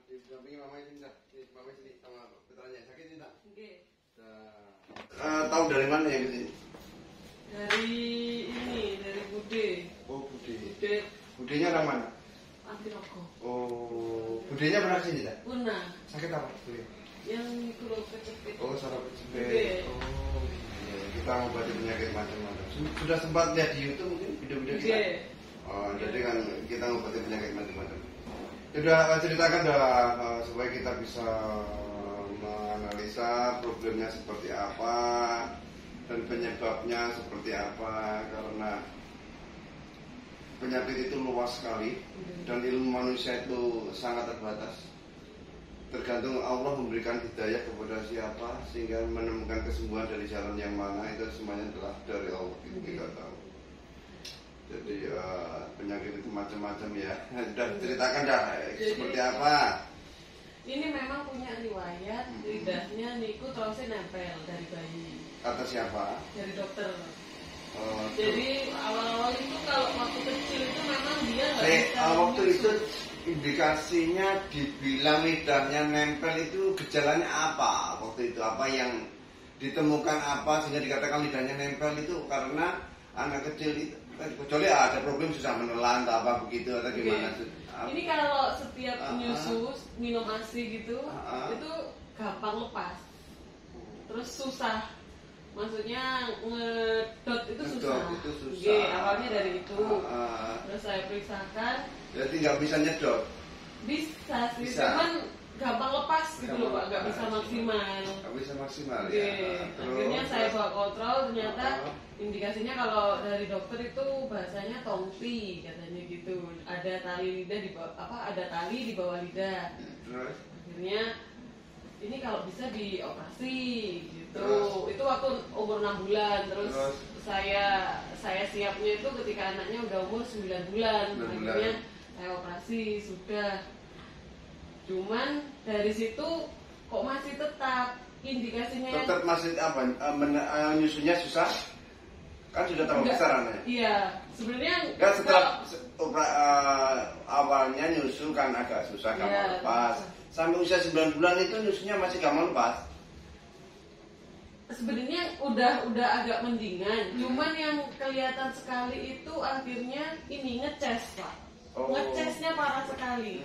Didampingi mama ini, mama sini sama putranya. Sakit ini, tak? Oke. Tahu dari mana yang kesini? Dari Bude. Oh, Bude. Bude. Budenya orang mana? Anti rokok. Oh, budenya pernah kesini, tak? Pernah. Sakit apa? Bude? Yang kalau kecepit. Oh, saraf kejepit. Bude. Oh, iya. Kita mengobati penyakit macam-macam. Sudah sempat lihat di YouTube mungkin video-video kita? Bude. Oh, jadi kan kita mengobati penyakit macam-macam. Sudah ceritakan dah supaya kita bisa menganalisa problemnya seperti apa dan penyebabnya seperti apa, karena penyakit itu luas sekali dan ilmu manusia itu sangat terbatas. Tergantung Allah memberikan hidayah kepada siapa sehingga menemukan kesembuhan dari jalan yang mana, itu semuanya adalah dari Allah, itu kita tahu. Jadi penyakit itu macam-macam ya. Sudah ceritakan dah seperti apa? Ini memang punya riwayat lidahnya niku terusnya nempel dari bayi. Kata siapa? Dari dokter. Oh, Jadi awal-awal itu kalau waktu kecil itu memang dia nggak bisa. Waktu itu indikasinya dibilang lidahnya nempel itu gejalanya apa? Waktu itu apa yang ditemukan apa sehingga dikatakan lidahnya nempel itu? Karena anak kecil itu kecuali ada problem susah menelan atau apa begitu atau gimana? Ini kalau setiap nyusu minum ASI gitu itu gampang lepas, terus susah, maksudnya ngedot itu susah. Itu susah. Oke, awalnya dari itu. Terus saya periksakan. Jadi nggak bisa nyedot. Bisa sih, Bisa. cuman gampang lepas gitu loh Pak, nggak bisa maksimal. Nggak bisa maksimal Oke, ya. akhirnya saya bawa kontrol, ternyata indikasinya kalau dari dokter itu bahasanya tongti katanya gitu, ada tali lidah di bawah, ada tali di bawah lidah. Terus? Akhirnya ini kalau bisa dioperasi gitu. Terus? Itu waktu umur 6 bulan. Terus saya siapnya itu ketika anaknya udah umur 9 bulan. Akhirnya saya operasi sudah. Cuman dari situ kok masih tetap indikasinya. Tetap masih apa? Nyusunya susah? Kan sudah terlalu besar anaknya. Iya, sebenarnya kan setelah awalnya nyusu kan agak susah, gampang lepas. Sampai usia 9 bulan itu nyusunya masih gampang lepas. Sebenarnya udah agak mendingan, cuman yang kelihatan sekali itu akhirnya ini ngeces Pak. Ngecesnya parah sekali.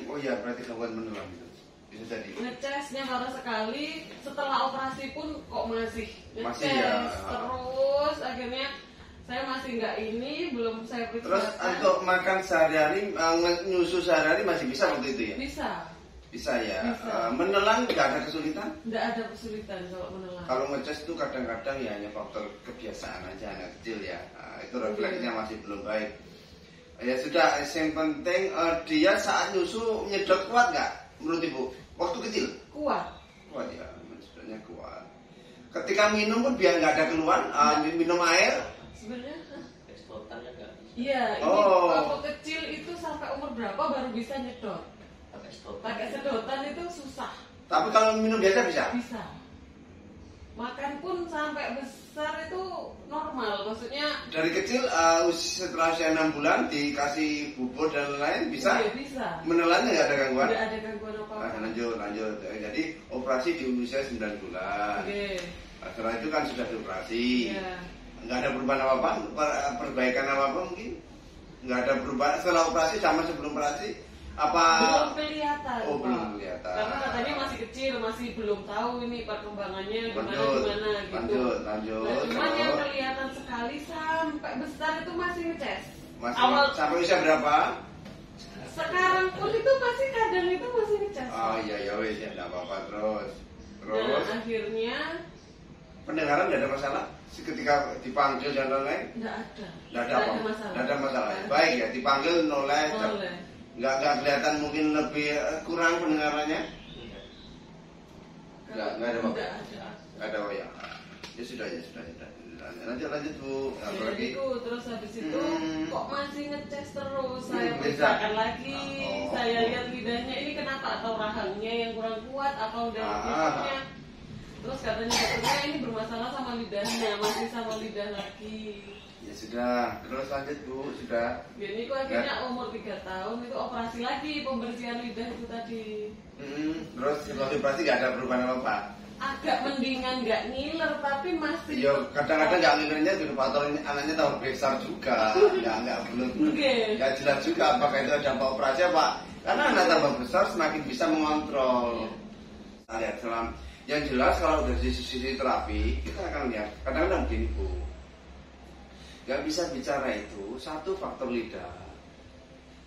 Oh iya, berarti gangguan menelan itu. Bisa jadi. Ngecesnya parah sekali. Setelah operasi pun kok masih ngeces ya. terus. Akhirnya saya masih nggak ini, belum saya periksa. Terus untuk makan sehari-hari, nyusu sehari-hari masih bisa waktu itu ya? Bisa. Bisa ya. Bisa. Menelan nggak ada kesulitan? Nggak ada kesulitan kalau menelan. Kalau ngeces itu kadang-kadang ya hanya faktor kebiasaan aja anak kecil ya. Itu refleksnya masih belum baik. Ya sudah, yang penting dia saat nyusu nyedot kuat nggak menurut ibu? Waktu kecil? Kuat. Kuat ya, sebenarnya kuat. Ketika minum pun biar nggak ada keluhan, minum air. Sebenarnya. Eksportannya nggak bisa. Iya, ini waktu kecil itu sampai umur berapa baru bisa nyedot? Pakai sedotan itu susah. Tapi kalau minum biasa bisa? Bisa. Makan pun sampai besar itu normal, maksudnya. Dari kecil setelah usia 6 bulan dikasih bubur dan lain-lain bisa? Iya, bisa. Menelannya nggak ada gangguan? Nggak ada gangguan apa-apa. Lanjut. Jadi operasi di usia 9 bulan. Oke. Setelah itu kan sudah dioperasi. Iya. Nggak ada perubahan apa-apa, perbaikan apa-apa mungkin? Nggak ada perubahan setelah operasi sama sebelum operasi? Apa? Belum kelihatan. Oh, belum kelihatan. Karena katanya masih kecil, masih belum tahu ini perkembangannya gimana gitu. Lanjut. Nah, cuman yang kelihatan sekali sampai besar itu masih ngeces. Awal sampai usia berapa? Sekarang pun itu masih kadang itu masih ngeces. Oh iya ya wes ya enggak apa-apa terus. Nah, akhirnya pendengaran tidak ada masalah. Ketika dipanggil dan lain-lain? Nggak ada. Nggak ada masalah. Baik ya, dipanggil noleh. Nggak kelihatan mungkin lebih kurang pendengarannya? Nggak ada apa-apa. Nggak ada ya. Ya sudah. Lanjut Bu. Jadi itu terus habis itu kok masih ngeces terus. Saya periksakan lagi. Saya lihat lidahnya ini kenapa, atau rahangnya yang kurang kuat atau dari lidahnya. Terus katanya dokternya ini bermasalah sama lidahnya, masih sama lidah lagi. Ya sudah, terus lanjut Bu, sudah. Ini kok akhirnya umur 3 tahun itu operasi lagi pembersihan lidah itu tadi. Terus setelah operasi nggak ada perubahan apa-apa? Agak mendingan, nggak ngiler tapi masih. Ya kadang-kadang nggak ngilernya juga faktor anaknya tahu besar juga, nggak belum. Nggak jelas juga apakah itu dampak operasi apa. Karena anak tambah besar semakin bisa mengontrol. Kita lihat yang jelas kalau dari sisi terapi kita akan lihat kadang-kadang gini Bu. Gak bisa bicara itu satu faktor lidah,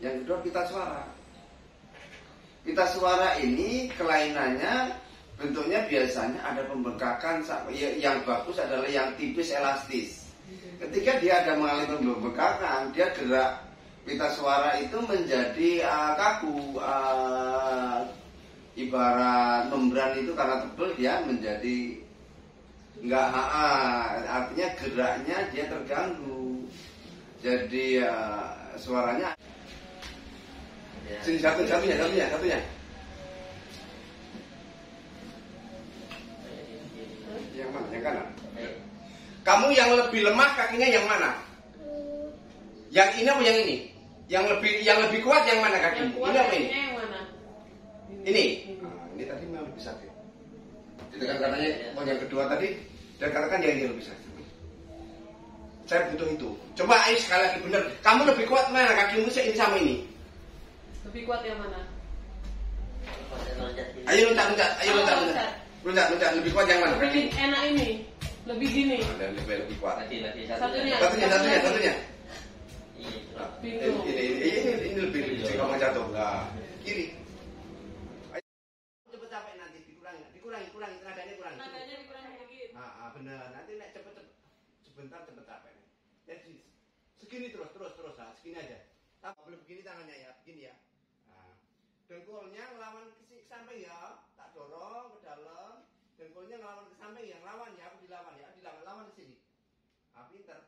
yang kedua pita suara. Pita suara ini kelainannya bentuknya biasanya ada pembengkakan, yang bagus adalah yang tipis elastis. Ketika dia ada mengalami pembengkakan, dia gerak pita suara itu menjadi kaku, ibarat membran itu karena tebal dia menjadi enggak, artinya geraknya dia terganggu. Jadi suaranya sini satunya. Yang mana? Yang kanan. Kamu yang lebih lemah kakinya yang mana? Yang ini apa yang ini? Yang lebih kuat yang mana kakimu? Ini apa ini? Yang mana? Ini. Ini tadi memang lebih sakit. Ditekan karenanya yang kedua tadi. Dan katakan yang ini lebih sakit. Saya butuh itu. Coba ayo sekali lagi benar. Kamu lebih kuat mana kakimu ini sama ini? Lebih kuat yang mana? Ayo loncat. Loncat. Lebih kuat yang mana? Lebih enak ini. Lebih gini. Dan lebih kuat. Satunya. Ini lebih jika mau jatuh. Nah, kiri. Cepet capek nanti dikurangi tenaganya kurangi. Tenaganya dikurangi dikit. Bener, nanti nek sebentar cepet capek. Jadi segini terus, segini aja. Tak boleh begini tangannya ya, begini ya. Nah, dengkulnya ngelawan ke samping ya, tak dorong ke dalam. Dengkulnya ngelawan ke samping ya, ngelawan ya, dilawan ke sini. Pinter.